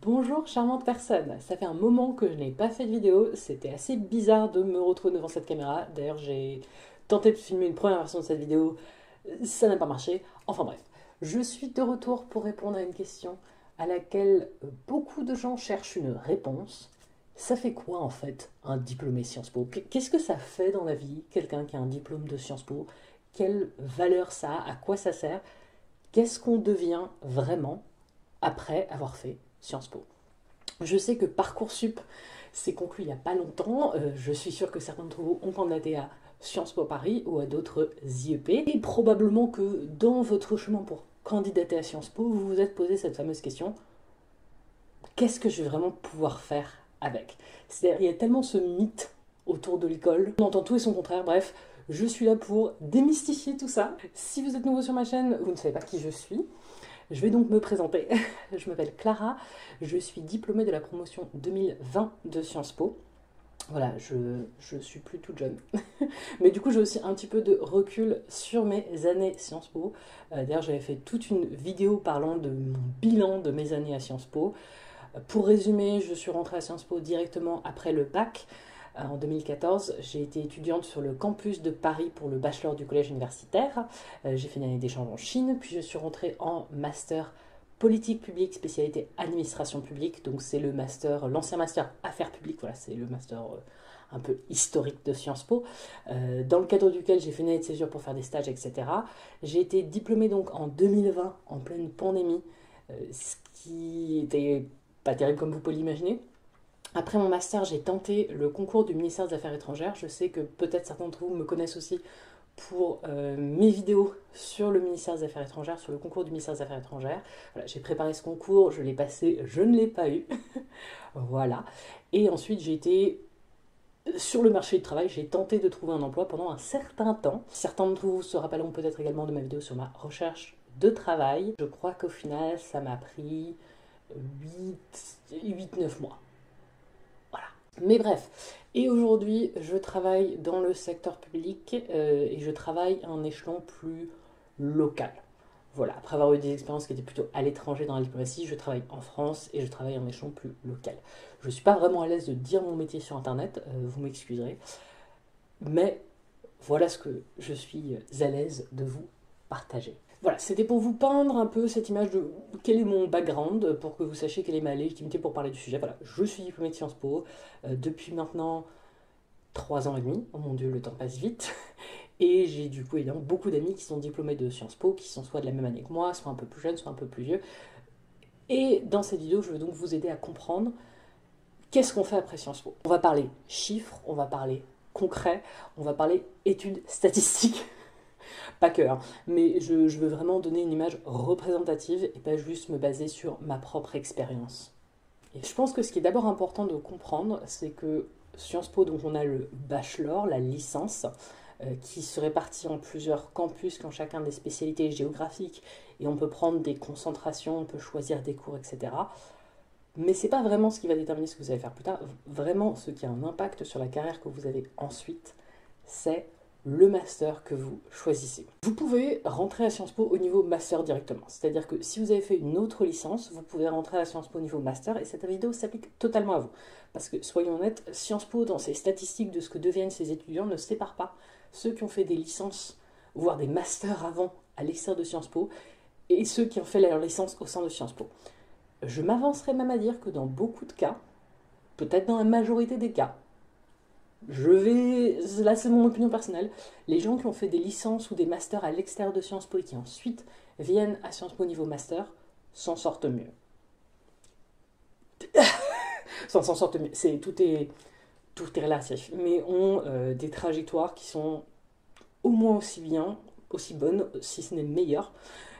Bonjour charmante personne, ça fait un moment que je n'ai pas fait de vidéo, c'était assez bizarre de me retrouver devant cette caméra. D'ailleurs j'ai tenté de filmer une première version de cette vidéo, ça n'a pas marché. Enfin bref, je suis de retour pour répondre à une question à laquelle beaucoup de gens cherchent une réponse. Ça fait quoi en fait un diplômé Sciences Po? Qu'est-ce que ça fait dans la vie, quelqu'un qui a un diplôme de Sciences Po? Quelle valeur ça a? À quoi ça sert? Qu'est-ce qu'on devient vraiment après avoir fait Sciences Po? Je sais que Parcoursup s'est conclu il n'y a pas longtemps. Je suis sûre que certains d'entre vous ont candidaté à Sciences Po Paris ou à d'autres IEP. Et probablement que dans votre chemin pour candidater à Sciences Po, vous vous êtes posé cette fameuse question: qu'est-ce que je vais vraiment pouvoir faire avec? C'est-à-dire, il y a tellement ce mythe autour de l'école, on entend tout et son contraire, bref, je suis là pour démystifier tout ça. Si vous êtes nouveau sur ma chaîne, vous ne savez pas qui je suis. Je vais donc me présenter. Je m'appelle Clara, je suis diplômée de la promotion 2020 de Sciences Po. Voilà, je suis plus toute jeune. Mais du coup, j'ai aussi un petit peu de recul sur mes années Sciences Po. D'ailleurs, j'avais fait toute une vidéo parlant de mon bilan de mes années à Sciences Po. Pour résumer, je suis rentrée à Sciences Po directement après le bac. En 2014, j'ai été étudiante sur le campus de Paris pour le bachelor du collège universitaire. J'ai fait une année d'échange en Chine, puis je suis rentrée en master politique publique, spécialité administration publique. Donc c'est le master, l'ancien master affaires publiques, voilà, c'est le master un peu historique de Sciences Po, dans le cadre duquel j'ai fait une année de césure pour faire des stages, etc. J'ai été diplômée donc en 2020, en pleine pandémie, ce qui était pas terrible comme vous pouvez l'imaginer. Après mon master, j'ai tenté le concours du ministère des Affaires étrangères. Je sais que peut-être certains d'entre vous me connaissent aussi pour mes vidéos sur le ministère des Affaires étrangères, sur le concours du ministère des Affaires étrangères. Voilà, j'ai préparé ce concours, je l'ai passé, je ne l'ai pas eu. Voilà. Et ensuite, j'ai été sur le marché du travail, j'ai tenté de trouver un emploi pendant un certain temps. Certains d'entre vous se rappelleront peut-être également de ma vidéo sur ma recherche de travail. Je crois qu'au final, ça m'a pris 8-9 mois. Voilà. Mais bref, et aujourd'hui, je travaille dans le secteur public et je travaille à un échelon plus local. Voilà, après avoir eu des expériences qui étaient plutôt à l'étranger dans la diplomatie, je travaille en France et je travaille à un échelon plus local. Je ne suis pas vraiment à l'aise de dire mon métier sur Internet, vous m'excuserez, mais voilà ce que je suis à l'aise de vous partager. Voilà, c'était pour vous peindre un peu cette image de quel est mon background, pour que vous sachiez quelle est ma légitimité pour parler du sujet. Voilà, je suis diplômée de Sciences Po depuis maintenant 3 ans et demi. Oh mon dieu, le temps passe vite. Et j'ai du coup évidemment beaucoup d'amis qui sont diplômés de Sciences Po, qui sont soit de la même année que moi, soit un peu plus jeunes, soit un peu plus vieux. Et dans cette vidéo, je veux donc vous aider à comprendre qu'est-ce qu'on fait après Sciences Po. On va parler chiffres, on va parler concret, on va parler études statistiques. Pas que, hein. Mais je veux vraiment donner une image représentative et pas juste me baser sur ma propre expérience. Et je pense que ce qui est d'abord important de comprendre, c'est que Sciences Po, donc on a le bachelor, la licence, qui se répartit en plusieurs campus qui ont chacun des spécialités géographiques et on peut prendre des concentrations, on peut choisir des cours, etc. Mais c'est pas vraiment ce qui va déterminer ce que vous allez faire plus tard. Vraiment, ce qui a un impact sur la carrière que vous avez ensuite, c'est le master que vous choisissez. Vous pouvez rentrer à Sciences Po au niveau master directement. C'est-à-dire que si vous avez fait une autre licence, vous pouvez rentrer à Sciences Po au niveau master et cette vidéo s'applique totalement à vous. Parce que, soyons honnêtes, Sciences Po, dans ses statistiques de ce que deviennent ses étudiants, ne sépare pas ceux qui ont fait des licences, voire des masters avant, à l'extérieur de Sciences Po, et ceux qui ont fait leur licence au sein de Sciences Po. Je m'avancerai même à dire que dans beaucoup de cas, peut-être dans la majorité des cas, là c'est mon opinion personnelle, les gens qui ont fait des licences ou des masters à l'extérieur de Sciences Po et qui ensuite viennent à Sciences Po niveau master, s'en sortent mieux. S'en sortent mieux, tout est relatif, mais ont des trajectoires qui sont au moins aussi bien, aussi bonnes, si ce n'est meilleures,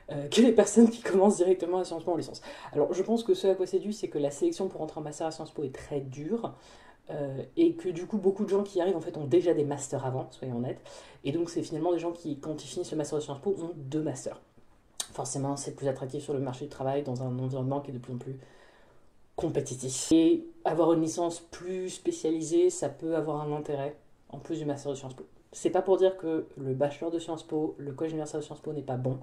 que les personnes qui commencent directement à Sciences Po en licence. Alors je pense que ce à quoi c'est dû, c'est que la sélection pour entrer en master à Sciences Po est très dure, et que du coup beaucoup de gens qui y arrivent en fait ont déjà des masters avant, soyons honnêtes, et donc c'est finalement des gens qui, quand ils finissent le master de Sciences Po, ont 2 masters. Forcément c'est plus attractif sur le marché du travail dans un environnement qui est de plus en plus compétitif. Et avoir une licence plus spécialisée, ça peut avoir un intérêt en plus du master de Sciences Po. C'est pas pour dire que le bachelor de Sciences Po, le collège universitaire de Sciences Po n'est pas bon.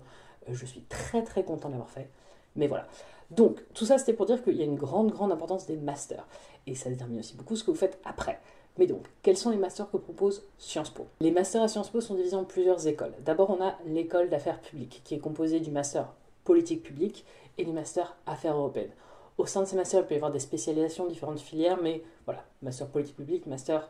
Je suis très très content de l'avoir fait. Mais voilà. Donc, tout ça, c'était pour dire qu'il y a une grande, grande importance des masters. Et ça détermine aussi beaucoup ce que vous faites après. Mais donc, quels sont les masters que propose Sciences Po? Les masters à Sciences Po sont divisés en plusieurs écoles. D'abord, on a l'école d'affaires publiques, qui est composée du master politique publique et du master affaires européennes. Au sein de ces masters, il peut y avoir des spécialisations, différentes filières, mais voilà, master politique publique, master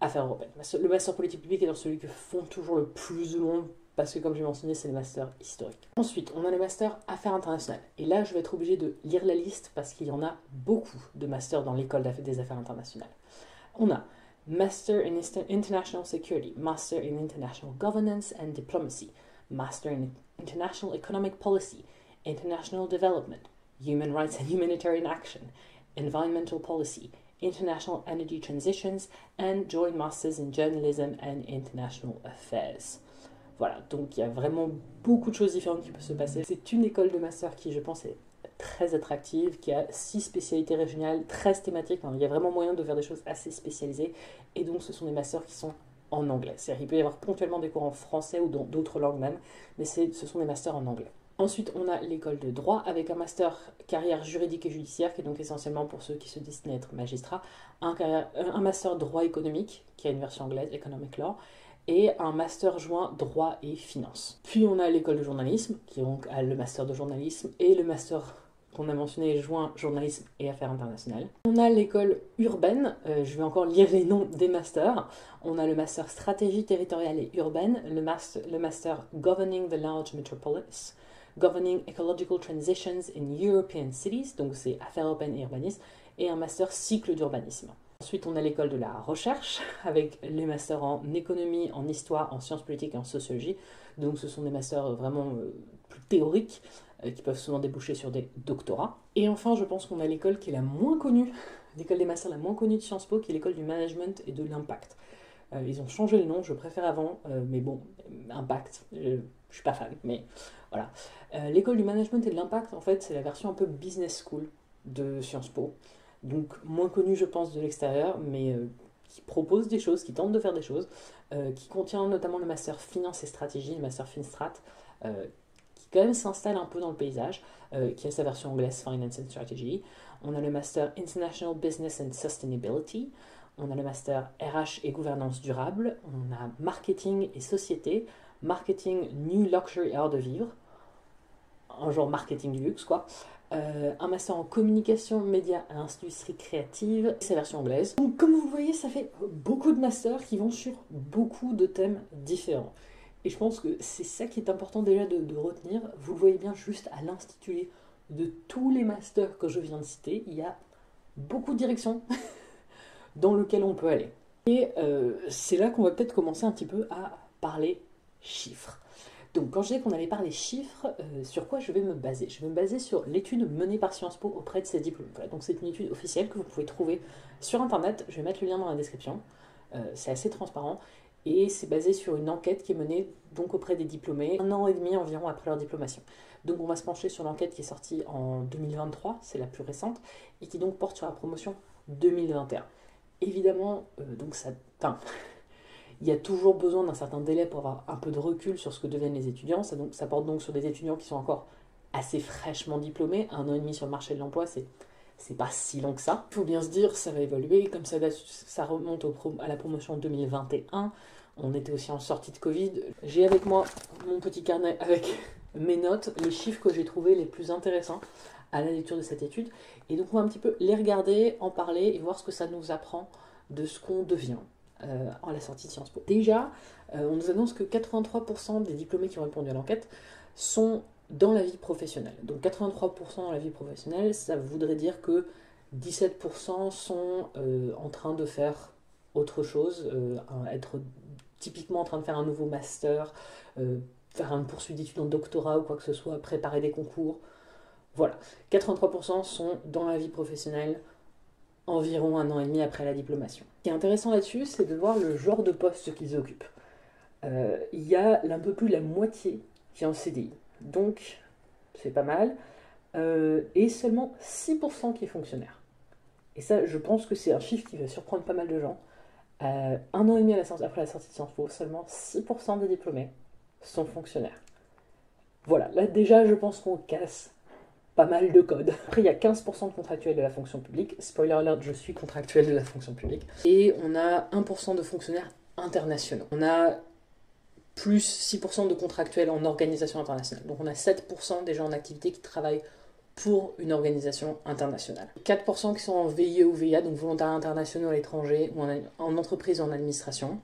affaires européennes. Le master politique publique est dans celui que font toujours le plus de monde, parce que comme je l'ai mentionné, c'est le master historique. Ensuite, on a le master affaires internationales. Et là, je vais être obligé de lire la liste, parce qu'il y en a beaucoup de masters dans l'école des affaires internationales. On a Master in International Security, Master in International Governance and Diplomacy, Master in International Economic Policy, International Development, Human Rights and Humanitarian Action, Environmental Policy, International Energy Transitions, and Joint Masters in Journalism and International Affairs. Voilà, donc il y a vraiment beaucoup de choses différentes qui peuvent se passer. C'est une école de master qui, je pense, est très attractive, qui a 6 spécialités régionales, 13 thématiques. Il y a vraiment moyen de faire des choses assez spécialisées. Et donc, ce sont des masters qui sont en anglais. C'est-à-dire qu'il peut y avoir ponctuellement des cours en français ou dans d'autres langues même, mais ce sont des masters en anglais. Ensuite, on a l'école de droit avec un master carrière juridique et judiciaire, qui est donc essentiellement pour ceux qui se destinent à être magistrats, un master droit économique, qui a une version anglaise, Economic Law, et un master joint droit et finance. Puis on a l'école de journalisme, qui donc a le master de journalisme et le master qu'on a mentionné joint journalisme et affaires internationales. On a l'école urbaine, je vais encore lire les noms des masters. On a le master stratégie territoriale et urbaine, le master governing the large metropolis, governing ecological transitions in European cities, donc c'est affaires européennes et urbanisme, et un master cycle d'urbanisme. Ensuite, on a l'école de la recherche, avec les masters en économie, en histoire, en sciences politiques et en sociologie. Donc ce sont des masters vraiment plus théoriques, qui peuvent souvent déboucher sur des doctorats. Et enfin, je pense qu'on a l'école qui est la moins connue, l'école des masters la moins connue de Sciences Po, qui est l'école du management et de l'impact. Ils ont changé le nom, je préfère avant, mais bon, impact, je suis pas fan, mais voilà. L'école du management et de l'impact, en fait, c'est la version un peu business school de Sciences Po. Donc moins connue, je pense, de l'extérieur, mais qui propose des choses, qui tente de faire des choses, qui contient notamment le master finance et stratégie, le master FinStrat, qui quand même s'installe un peu dans le paysage, qui a sa version anglaise, Finance and Strategy. On a le master International Business and Sustainability, on a le master RH et gouvernance durable, on a marketing et société, marketing New Luxury Art de vivre, un genre marketing du luxe quoi, un master en communication, médias et industrie créative, c'est la version anglaise. Donc comme vous le voyez, ça fait beaucoup de masters qui vont sur beaucoup de thèmes différents. Et je pense que c'est ça qui est important déjà de retenir. Vous le voyez bien juste à l'intitulé de tous les masters que je viens de citer, il y a beaucoup de directions dans lesquelles on peut aller. Et c'est là qu'on va peut-être commencer un petit peu à parler chiffres. Donc quand je disais qu'on allait parler chiffres, sur quoi je vais me baser? Je vais me baser sur l'étude menée par Sciences Po auprès de ses diplômes. Voilà, donc c'est une étude officielle que vous pouvez trouver sur internet, je vais mettre le lien dans la description, c'est assez transparent, et c'est basé sur une enquête qui est menée donc auprès des diplômés 1 an et demi environ après leur diplomation. Donc on va se pencher sur l'enquête qui est sortie en 2023, c'est la plus récente, et qui donc porte sur la promotion 2021. Évidemment, donc ça... Enfin, il y a toujours besoin d'un certain délai pour avoir un peu de recul sur ce que deviennent les étudiants. Ça porte donc sur des étudiants qui sont encore assez fraîchement diplômés. 1 an et demi sur le marché de l'emploi, c'est pas si long que ça. Il faut bien se dire, ça va évoluer. Comme ça remonte à la promotion 2021. On était aussi en sortie de Covid. J'ai avec moi mon petit carnet avec mes notes, les chiffres que j'ai trouvés les plus intéressants à la lecture de cette étude. Et donc on va un petit peu les regarder, en parler et voir ce que ça nous apprend de ce qu'on devient. À la sortie de Sciences Po. Déjà, on nous annonce que 83% des diplômés qui ont répondu à l'enquête sont dans la vie professionnelle. Donc 83% dans la vie professionnelle, ça voudrait dire que 17% sont en train de faire autre chose, être typiquement en train de faire un nouveau master, faire une poursuite d'études en doctorat ou quoi que ce soit, préparer des concours. Voilà, 83% sont dans la vie professionnelle environ 1 an et demi après la diplomation. Ce qui est intéressant là-dessus, c'est de voir le genre de poste qu'ils occupent. Il y a un peu plus de la moitié qui est en CDI, donc c'est pas mal, et seulement 6% qui est fonctionnaire. Et ça, je pense que c'est un chiffre qui va surprendre pas mal de gens. 1 an et demi après la sortie de Sciences Po, seulement 6% des diplômés sont fonctionnaires. Voilà, là déjà je pense qu'on casse pas mal de code. Après, il y a 15% de contractuels de la fonction publique. Spoiler alert, je suis contractuel de la fonction publique. Et on a 1% de fonctionnaires internationaux. On a plus 6% de contractuels en organisation internationale. Donc on a 7% des gens en activité qui travaillent pour une organisation internationale. 4% qui sont en VIE ou VIA, donc volontaires internationaux à l'étranger, ou en entreprise ou en administration.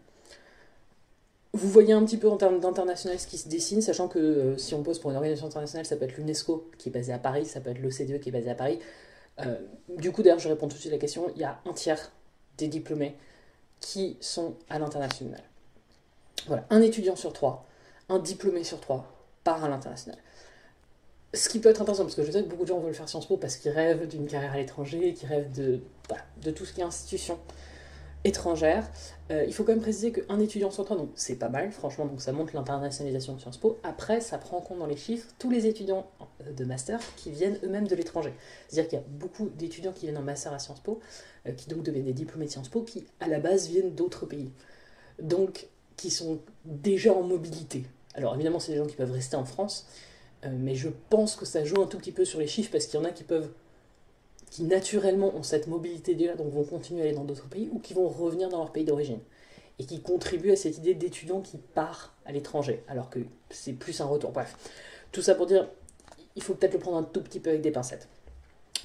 Vous voyez un petit peu en termes d'international ce qui se dessine, sachant que si on pose pour une organisation internationale, ça peut être l'UNESCO qui est basée à Paris, ça peut être l'OCDE qui est basée à Paris. Du coup, d'ailleurs, je réponds tout de suite à la question, il y a un tiers des diplômés qui sont à l'international. Voilà, un étudiant sur 3, un diplômé sur 3 part à l'international. Ce qui peut être intéressant, parce que je sais que beaucoup de gens veulent faire Sciences Po parce qu'ils rêvent d'une carrière à l'étranger, qu'ils rêvent de tout ce qui est institution étrangère. Il faut quand même préciser qu'un étudiant sur 3, donc c'est pas mal, franchement, donc ça montre l'internationalisation de Sciences Po. Après, ça prend en compte dans les chiffres tous les étudiants de master qui viennent eux-mêmes de l'étranger. C'est-à-dire qu'il y a beaucoup d'étudiants qui viennent en master à Sciences Po, qui donc deviennent des diplômés de Sciences Po, qui à la base viennent d'autres pays. Donc, qui sont déjà en mobilité. Alors évidemment, c'est des gens qui peuvent rester en France, mais je pense que ça joue un tout petit peu sur les chiffres, parce qu'il y en a qui naturellement ont cette mobilité déjà, donc vont continuer à aller dans d'autres pays, ou qui vont revenir dans leur pays d'origine, et qui contribuent à cette idée d'étudiant qui part à l'étranger, alors que c'est plus un retour. Bref, tout ça pour dire, il faut peut-être le prendre un tout petit peu avec des pincettes,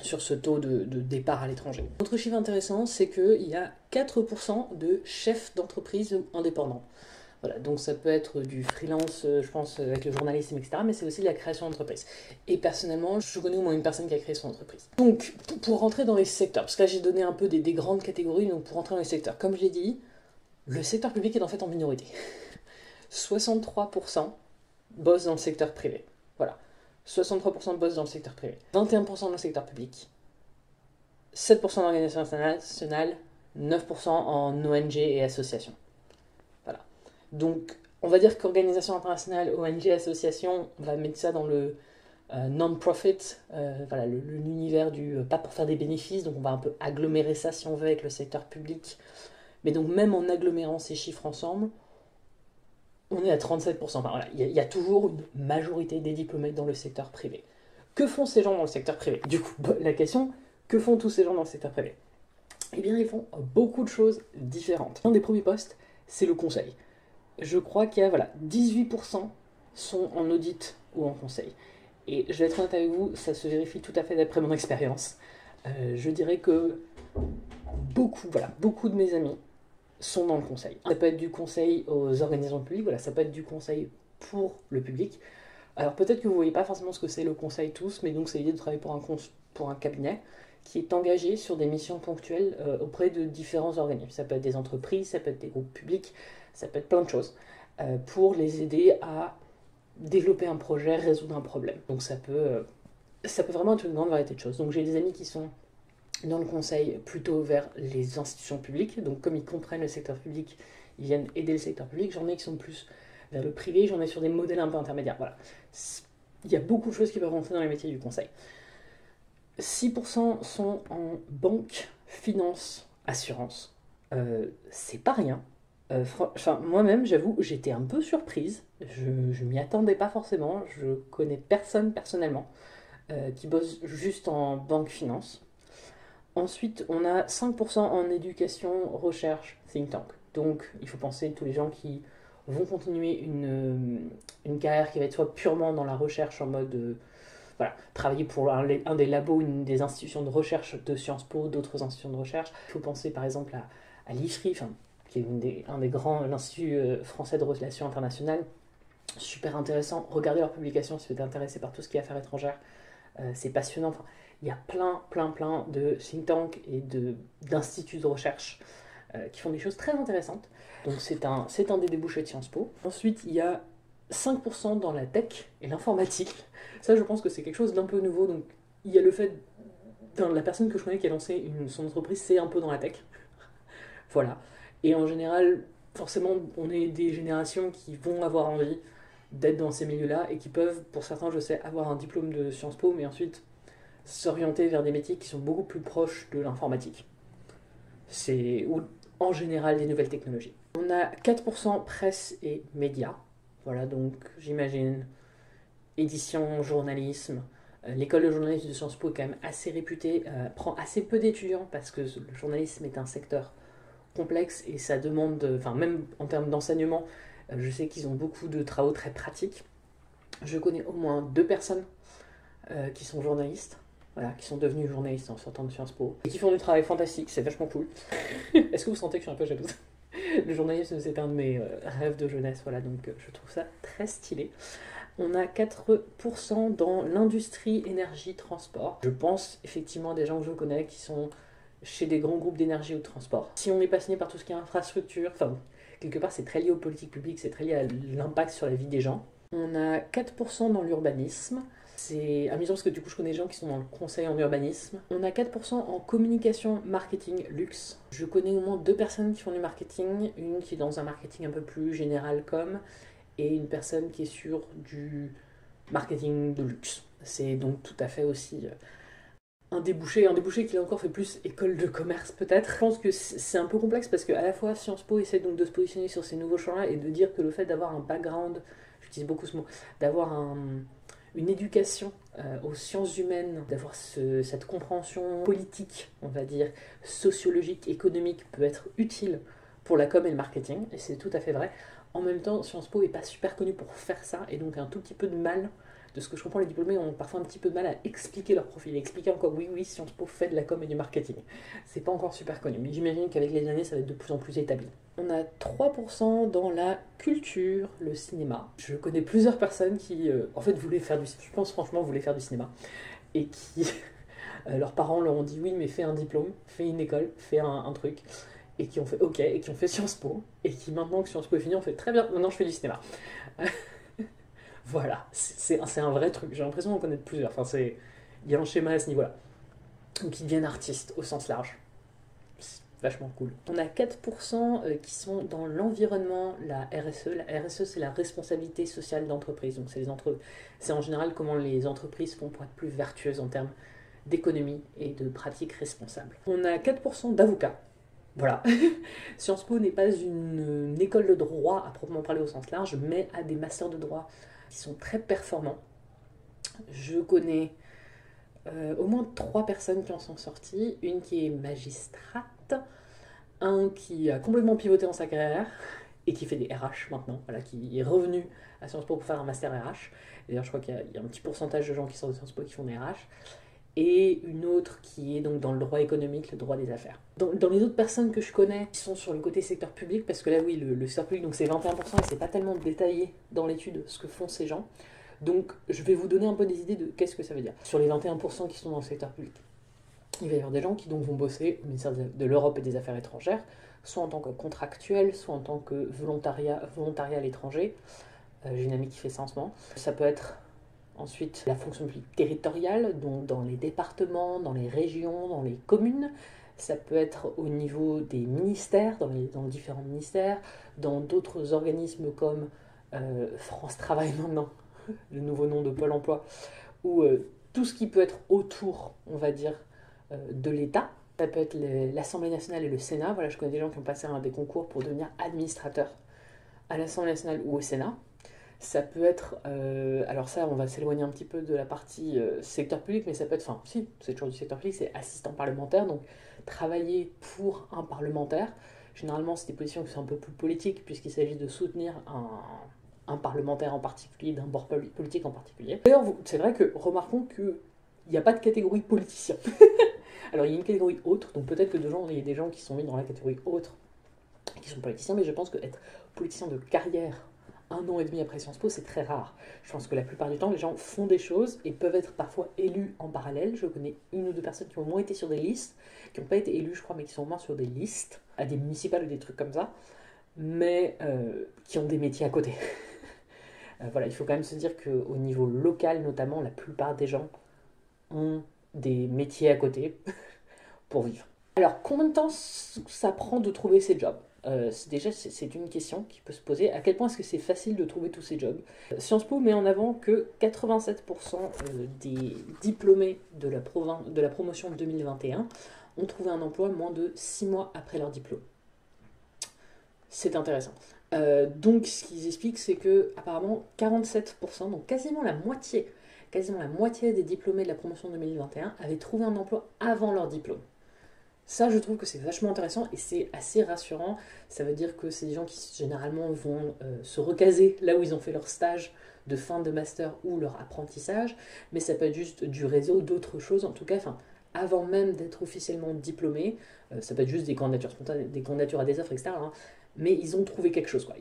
sur ce taux de départ à l'étranger. Autre chiffre intéressant, c'est qu'il y a 4% de chefs d'entreprise indépendants. Voilà, donc ça peut être du freelance, je pense, avec le journalisme, etc., mais c'est aussi de la création d'entreprise. Et personnellement, je connais au moins une personne qui a créé son entreprise. Donc, pour rentrer dans les secteurs, parce que là j'ai donné un peu des grandes catégories, donc pour rentrer dans les secteurs, comme je l'ai dit, le secteur public est en fait en minorité. 63% bossent dans le secteur privé. Voilà. 63% bossent dans le secteur privé. 21% dans le secteur public. 7% dans l'organisation internationale. 9% en ONG et associations. Voilà. Donc, on va dire qu'organisation internationale, ONG, association, on va mettre ça dans le non-profit, voilà, l'univers du pas pour faire des bénéfices, donc on va un peu agglomérer ça si on veut avec le secteur public. Mais donc même en agglomérant ces chiffres ensemble, on est à 37%. Enfin, voilà, il y a toujours une majorité des diplômés dans le secteur privé. Que font ces gens dans le secteur privé? Du coup, la question, que font tous ces gens dans le secteur privé? Eh bien, ils font beaucoup de choses différentes. Un des premiers postes, c'est le conseil. Je crois qu'il y a 18% sont en audit ou en conseil. Et je vais être honnête avec vous, ça se vérifie tout à fait d'après mon expérience. Je dirais que beaucoup de mes amis sont dans le conseil. Ça peut être du conseil aux organisations publiques, ça peut être du conseil pour le public. Alors peut-être que vous ne voyez pas forcément ce que c'est le conseil tous, mais donc c'est l'idée de travailler pour un cabinet qui est engagé sur des missions ponctuelles auprès de différents organismes. Ça peut être des entreprises, ça peut être des groupes publics, ça peut être plein de choses, pour les aider à développer un projet, résoudre un problème. Donc ça peut vraiment être une grande variété de choses. Donc j'ai des amis qui sont dans le conseil plutôt vers les institutions publiques, donc comme ils comprennent le secteur public, ils viennent aider le secteur public. J'en ai qui sont plus vers le privé, j'en ai sur des modèles un peu intermédiaires. Voilà. Il y a beaucoup de choses qui peuvent rentrer dans les métiers du conseil. 6% sont en banque, finance, assurance. C'est pas rien. Moi-même, j'avoue, j'étais un peu surprise. Je m'y attendais pas forcément. Je connais personne personnellement qui bosse juste en banque, finance. Ensuite, on a 5% en éducation, recherche, think tank. Donc, il faut penser à tous les gens qui vont continuer une carrière qui va être soit purement dans la recherche en mode travailler pour un des labos, une des institutions de recherche de Sciences Po, d'autres institutions de recherche. Il faut penser par exemple à l'IFRI, qui est un des grands, l'Institut français de relations internationales. Super intéressant. Regardez leurs publications si vous êtes intéressé par tout ce qui est affaires étrangères. C'est passionnant. Il y a plein de think tanks et d'instituts de recherche qui font des choses très intéressantes. Donc c'est un des débouchés de Sciences Po. Ensuite, il y a 5% dans la tech et l'informatique. Ça, je pense que c'est quelque chose d'un peu nouveau. Donc il y a le fait, la personne que je connais qui a lancé son entreprise, c'est un peu dans la tech. Voilà. Et en général, forcément, on est des générations qui vont avoir envie d'être dans ces milieux-là et qui peuvent, pour certains, je sais, avoir un diplôme de Sciences Po, mais ensuite s'orienter vers des métiers qui sont beaucoup plus proches de l'informatique. Ou en général des nouvelles technologies. On a 4% presse et médias. Voilà, donc j'imagine édition, journalisme, L'école de journalisme de Sciences Po est quand même assez réputée, prend assez peu d'étudiants parce que le journalisme est un secteur complexe et ça demande, enfin même en termes d'enseignement, je sais qu'ils ont beaucoup de travaux très pratiques. Je connais au moins 2 personnes qui sont journalistes, voilà, qui sont devenues journalistes en sortant de Sciences Po, et qui font du travail fantastique, c'est vachement cool. Est-ce que vous sentez que je suis un peu jalouse? Le journalisme, c'est un de mes rêves de jeunesse, voilà, donc je trouve ça très stylé. On a 4% dans l'industrie, énergie, transport. Je pense effectivement à des gens que je connais qui sont chez des grands groupes d'énergie ou de transport. Si on est passionné par tout ce qui est infrastructure, enfin, quelque part c'est très lié aux politiques publiques, c'est très lié à l'impact sur la vie des gens. On a 4% dans l'urbanisme. C'est amusant parce que du coup je connais des gens qui sont dans le conseil en urbanisme. On a 4% en communication, marketing, luxe. Je connais au moins 2 personnes qui font du marketing, une qui est dans un marketing un peu plus général comme, et une personne qui est sur du marketing de luxe. C'est donc tout à fait aussi un débouché qui là encore fait plus école de commerce peut-être. Je pense que c'est un peu complexe parce qu'à la fois Sciences Po essaie donc de se positionner sur ces nouveaux champs-là et de dire que le fait d'avoir un background, j'utilise beaucoup ce mot, d'avoir une éducation aux sciences humaines, d'avoir cette compréhension politique, on va dire, sociologique, économique, peut être utile pour la com et le marketing, et c'est tout à fait vrai. En même temps, Sciences Po n'est pas super connu pour faire ça, et donc un tout petit peu de mal, de ce que je comprends, les diplômés ont parfois un petit peu de mal à expliquer leur profil, expliquer encore oui, Sciences Po fait de la com et du marketing. C'est pas encore super connu, mais j'imagine qu'avec les années, ça va être de plus en plus établi. On a 3% dans la culture, le cinéma. Je connais plusieurs personnes qui, en fait, voulaient faire je pense franchement, voulaient faire du cinéma, et qui, leurs parents leur ont dit oui, mais fais un diplôme, fais une école, fais un truc, et qui ont fait ok, et qui ont fait Sciences Po, et qui maintenant que Sciences Po est fini, ont fait très bien, maintenant je fais du cinéma. Voilà, c'est un vrai truc, j'ai l'impression d'en connaître plusieurs, enfin il y a un schéma à ce niveau-là. Donc ils deviennent artistes au sens large. C'est vachement cool. On a 4% qui sont dans l'environnement, la RSE. La RSE, c'est la responsabilité sociale d'entreprise. Donc c'est en général comment les entreprises font pour être plus vertueuses en termes d'économie et de pratiques responsables. On a 4% d'avocats. Voilà. Sciences Po n'est pas une école de droit à proprement parler au sens large, mais a des masters de droit qui sont très performants. Je connais au moins 3 personnes qui en sont sorties. Une qui est magistrate, un qui a complètement pivoté dans sa carrière et qui fait des RH maintenant, voilà, qui est revenu à Sciences Po pour faire un master RH. D'ailleurs, je crois qu'il y a un petit pourcentage de gens qui sortent de Sciences Po qui font des RH. Et une autre qui est donc dans le droit économique, le droit des affaires. Dans les autres personnes que je connais qui sont sur le côté secteur public, parce que là oui, le secteur public, donc c'est 21% et c'est pas tellement détaillé dans l'étude ce que font ces gens. Donc je vais vous donner un peu des idées de qu'est-ce que ça veut dire. Sur les 21% qui sont dans le secteur public, il va y avoir des gens qui donc vont bosser au ministère de l'Europe et des Affaires étrangères, soit en tant que contractuel, soit en tant que volontariat à l'étranger. J'ai une amie qui fait ça en ce moment. Ça peut être ensuite la fonction publique territoriale, donc dans les départements, dans les régions, dans les communes. Ça peut être au niveau des ministères, dans les différents ministères, dans d'autres organismes comme France Travail maintenant, le nouveau nom de Pôle Emploi, ou tout ce qui peut être autour, on va dire, de l'État. Ça peut être l'Assemblée nationale et le Sénat. Voilà, je connais des gens qui ont passé des concours pour devenir administrateurs à l'Assemblée nationale ou au Sénat. Ça peut être, alors ça on va s'éloigner un petit peu de la partie secteur public, mais ça peut être, enfin si, c'est toujours du secteur public, c'est assistant parlementaire, donc travailler pour un parlementaire. Généralement c'est des positions qui sont un peu plus politiques, puisqu'il s'agit de soutenir un parlementaire en particulier, d'un bord politique en particulier. D'ailleurs, c'est vrai que, remarquons qu'il n'y a pas de catégorie politicien. Alors il y a une catégorie autre, donc peut-être que il y a des gens qui sont mis dans la catégorie autre, qui sont politiciens, mais je pense qu'être politicien de carrière 1 an et demi après Sciences Po, c'est très rare. Je pense que la plupart du temps, les gens font des choses et peuvent être parfois élus en parallèle. Je connais 1 ou 2 personnes qui ont au moins été sur des listes, qui n'ont pas été élus, je crois, mais qui sont au moins sur des listes, à des municipales ou des trucs comme ça, mais qui ont des métiers à côté. Voilà, il faut quand même se dire qu'au niveau local, notamment, la plupart des gens ont des métiers à côté pour vivre. Alors, combien de temps ça prend de trouver ces jobs? Déjà, c'est une question qui peut se poser. À quel point est-ce que c'est facile de trouver tous ces jobs? Sciences Po met en avant que 87% des diplômés de la promotion 2021 ont trouvé un emploi moins de 6 mois après leur diplôme. C'est intéressant. Donc, ce qu'ils expliquent, c'est que apparemment 47%, donc quasiment la moitié quasiment la moitié des diplômés de la promotion 2021 avaient trouvé un emploi avant leur diplôme. Ça, je trouve que c'est vachement intéressant et c'est assez rassurant. Ça veut dire que c'est des gens qui, généralement, vont se recaser là où ils ont fait leur stage de fin de master ou leur apprentissage, mais ça peut être juste du réseau, d'autres choses, en tout cas, enfin, avant même d'être officiellement diplômés, ça peut être juste des candidatures spontanées, des candidatures à des offres, etc., hein, mais ils ont trouvé quelque chose, quoi.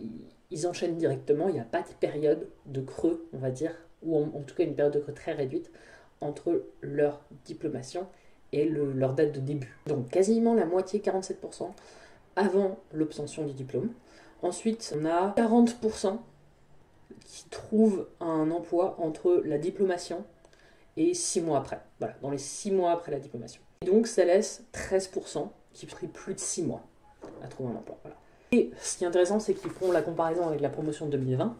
Ils enchaînent directement, il n'y a pas de période de creux, on va dire, ou en tout cas une période de creux très réduite entre leur diplomation et leur date de début. Donc quasiment la moitié, 47%, avant l'obtention du diplôme. Ensuite, on a 40% qui trouvent un emploi entre la diplomation et 6 mois après. Voilà, dans les 6 mois après la diplomation. Et donc ça laisse 13% qui pris plus de 6 mois à trouver un emploi. Voilà. Et ce qui est intéressant, c'est qu'ils font la comparaison avec la promotion 2020,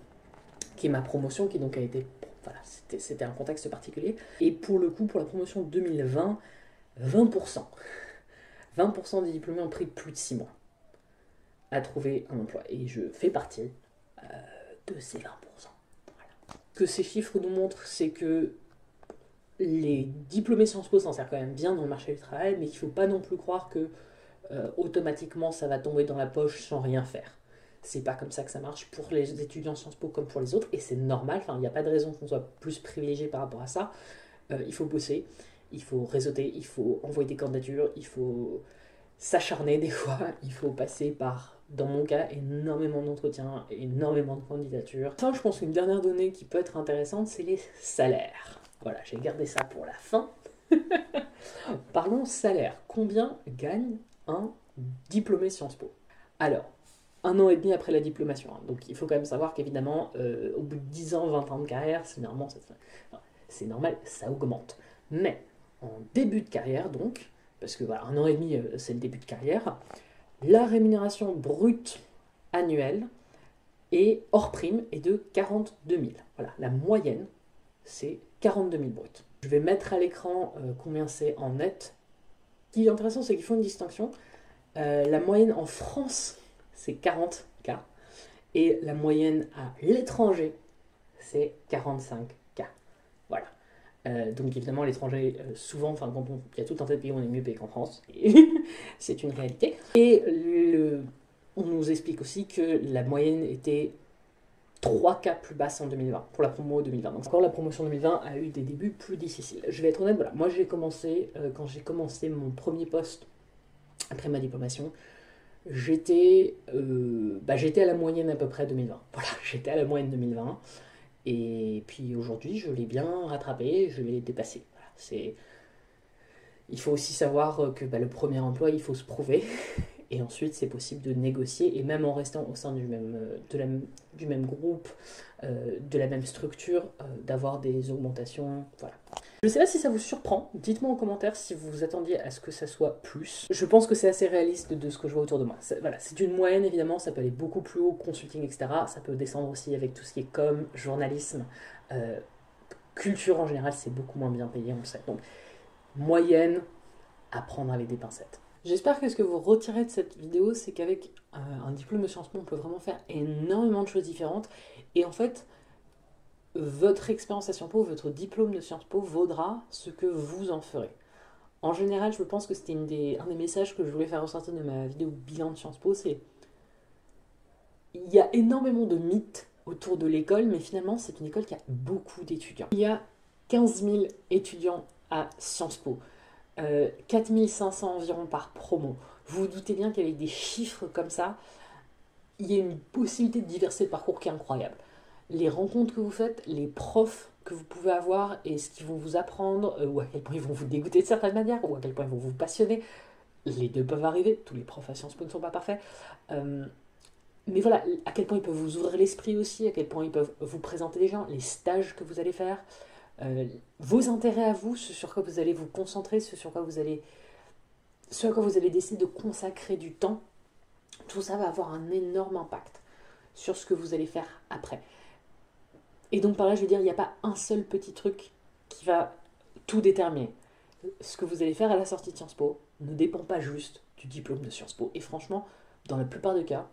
qui est ma promotion, qui donc a été... Voilà, c'était un contexte particulier. Et pour le coup, pour la promotion 2020, 20%. 20% des diplômés ont pris plus de 6 mois à trouver un emploi. Et je fais partie de ces 20%. Voilà. Ce que ces chiffres nous montrent, c'est que les diplômés Sciences Po s'en servent quand même bien dans le marché du travail, mais qu'il ne faut pas non plus croire que automatiquement ça va tomber dans la poche sans rien faire. C'est pas comme ça que ça marche pour les étudiants Sciences Po comme pour les autres, et c'est normal, il n'y a pas de raison qu'on soit plus privilégié par rapport à ça. Il faut bosser, il faut réseauter, il faut envoyer des candidatures, il faut s'acharner des fois, il faut passer par, dans mon cas, énormément d'entretiens, énormément de candidatures. Enfin, je pense qu'une dernière donnée qui peut être intéressante, c'est les salaires. Voilà, j'ai gardé ça pour la fin. Parlons salaire. Combien gagne un diplômé Sciences Po? Alors, 1 an et demi après la diplomation. Hein. Donc il faut quand même savoir qu'évidemment, au bout de 10 ans, 20 ans de carrière, c'est normal, ça augmente. Mais en début de carrière, donc, parce que voilà, 1 an et demi, c'est le début de carrière, la rémunération brute annuelle et hors prime est de 42 000. Voilà, la moyenne, c'est 42 000 bruts. Je vais mettre à l'écran combien c'est en net. Ce qui est intéressant, c'est qu'ils font une distinction. La moyenne en France, c'est 40K. Et la moyenne à l'étranger, c'est 45K. Voilà. Donc évidemment, à l'étranger, souvent, quand il y a tout un tas de pays où on est mieux payé qu'en France. C'est une réalité. Et on nous explique aussi que la moyenne était 3K plus basse en 2020, pour la promo 2020. Donc encore la promotion 2020 a eu des débuts plus difficiles. Je vais être honnête, voilà, moi j'ai commencé, quand j'ai commencé mon premier poste après ma diplomation, j'étais à la moyenne à peu près 2020. Voilà, j'étais à la moyenne 2020. Et puis aujourd'hui, je l'ai bien rattrapé, je l'ai dépassé. Voilà, il faut aussi savoir que le premier emploi, il faut se prouver. Et ensuite, c'est possible de négocier, et même en restant au sein du même groupe, de la même structure, d'avoir des augmentations. Voilà. Je ne sais pas si ça vous surprend, dites-moi en commentaire si vous vous attendiez à ce que ça soit plus. Je pense que c'est assez réaliste de ce que je vois autour de moi. Voilà, c'est une moyenne évidemment, ça peut aller beaucoup plus haut, consulting, etc. Ça peut descendre aussi avec tout ce qui est com, journalisme, culture en général, c'est beaucoup moins bien payé, on le sait. Donc, moyenne, à prendre avec des pincettes. J'espère que ce que vous retirez de cette vidéo, c'est qu'avec un diplôme de Sciences Po, on peut vraiment faire énormément de choses différentes. Et en fait, votre expérience à Sciences Po, votre diplôme de Sciences Po vaudra ce que vous en ferez. En général, je pense que c'était un des messages que je voulais faire ressortir de ma vidéo bilan de Sciences Po, c'est il y a énormément de mythes autour de l'école, mais finalement, c'est une école qui a beaucoup d'étudiants. Il y a 15 000 étudiants à Sciences Po. 4500 environ par promo. Vous vous doutez bien qu'avec des chiffres comme ça, il y a une possibilité de diversité de parcours qui est incroyable. Les rencontres que vous faites, les profs que vous pouvez avoir et ce qu'ils vont vous apprendre, ou à quel point ils vont vous dégoûter de certaines manières, ou à quel point ils vont vous passionner, les deux peuvent arriver, tous les profs à Sciences Po ne sont pas parfaits. Mais voilà, à quel point ils peuvent vous ouvrir l'esprit aussi, à quel point ils peuvent vous présenter des gens, les stages que vous allez faire, vos intérêts à vous, ce sur quoi vous allez vous concentrer, ce à quoi vous allez décider de consacrer du temps, tout ça va avoir un énorme impact sur ce que vous allez faire après. Et donc par là, je veux dire, il n'y a pas un seul petit truc qui va tout déterminer. Ce que vous allez faire à la sortie de Sciences Po ne dépend pas juste du diplôme de Sciences Po. Et franchement, dans la plupart des cas,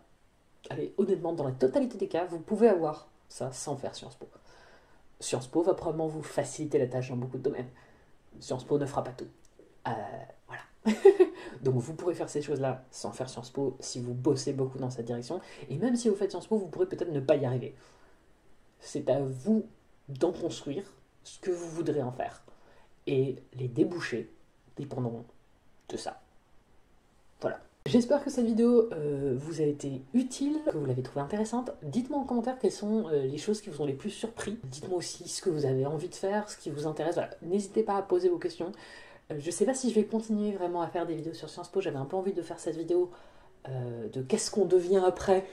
allez, honnêtement, dans la totalité des cas, vous pouvez avoir ça sans faire Sciences Po. Sciences Po va probablement vous faciliter la tâche dans beaucoup de domaines. Sciences Po ne fera pas tout. Voilà. Donc vous pourrez faire ces choses-là sans faire Sciences Po si vous bossez beaucoup dans cette direction. Et même si vous faites Sciences Po, vous pourrez peut-être ne pas y arriver. C'est à vous d'en construire ce que vous voudrez en faire. Et les débouchés dépendront de ça. Voilà. J'espère que cette vidéo vous a été utile, que vous l'avez trouvée intéressante. Dites-moi en commentaire quelles sont les choses qui vous ont les plus surpris. Dites-moi aussi ce que vous avez envie de faire, ce qui vous intéresse. Voilà. N'hésitez pas à poser vos questions. Je sais pas si je vais continuer vraiment à faire des vidéos sur Sciences Po. J'avais un peu envie de faire cette vidéo de qu'est-ce qu'on devient après,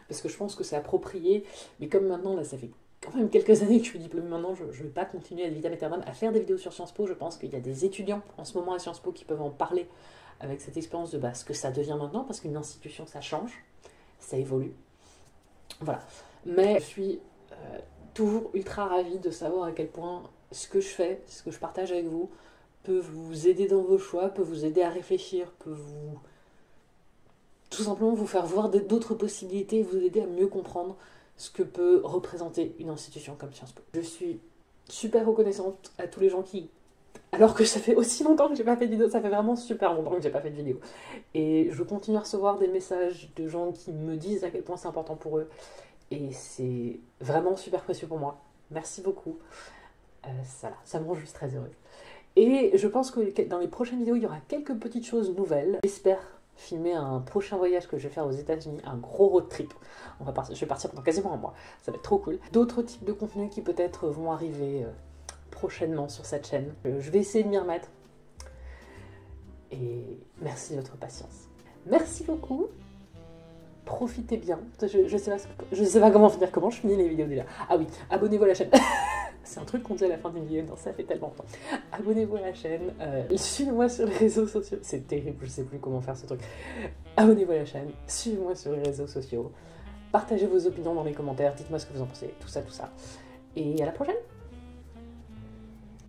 parce que je pense que c'est approprié. Mais comme maintenant, là, ça fait quand même quelques années que je suis diplômée maintenant, je ne vais pas continuer ad vitam aeternam à faire des vidéos sur Sciences Po. Je pense qu'il y a des étudiants en ce moment à Sciences Po qui peuvent en parler avec cette expérience de ce que ça devient maintenant, parce qu'une institution, ça change, ça évolue. Voilà. Mais je suis toujours ultra ravie de savoir à quel point ce que je fais, ce que je partage avec vous, peut vous aider dans vos choix, peut vous aider à réfléchir, peut vous... tout simplement vous faire voir d'autres possibilités, vous aider à mieux comprendre ce que peut représenter une institution comme Sciences Po. Je suis super reconnaissante à tous les gens qui... Alors que ça fait aussi longtemps que j'ai pas fait de vidéo, ça fait vraiment super longtemps que j'ai pas fait de vidéo. Et je continue à recevoir des messages de gens qui me disent à quel point c'est important pour eux. Et c'est vraiment super précieux pour moi. Merci beaucoup. Ça me rend juste très heureuse. Et je pense que dans les prochaines vidéos, il y aura quelques petites choses nouvelles. J'espère filmer un prochain voyage que je vais faire aux États-Unis, un gros road trip. Je vais partir pendant quasiment un mois. Ça va être trop cool. D'autres types de contenus qui peut-être vont arriver prochainement sur cette chaîne. Je vais essayer de m'y remettre. Et merci de votre patience. Merci beaucoup. Profitez bien. Je sais pas comment finir, comment je finis les vidéos déjà. Ah oui, abonnez-vous à la chaîne. C'est un truc qu'on dit à la fin d'une vidéo, non, ça fait tellement longtemps. Abonnez-vous à la chaîne, suivez-moi sur les réseaux sociaux. C'est terrible, je sais plus comment faire ce truc. Abonnez-vous à la chaîne, suivez-moi sur les réseaux sociaux. Partagez vos opinions dans les commentaires, dites-moi ce que vous en pensez, tout ça, tout ça. Et à la prochaine!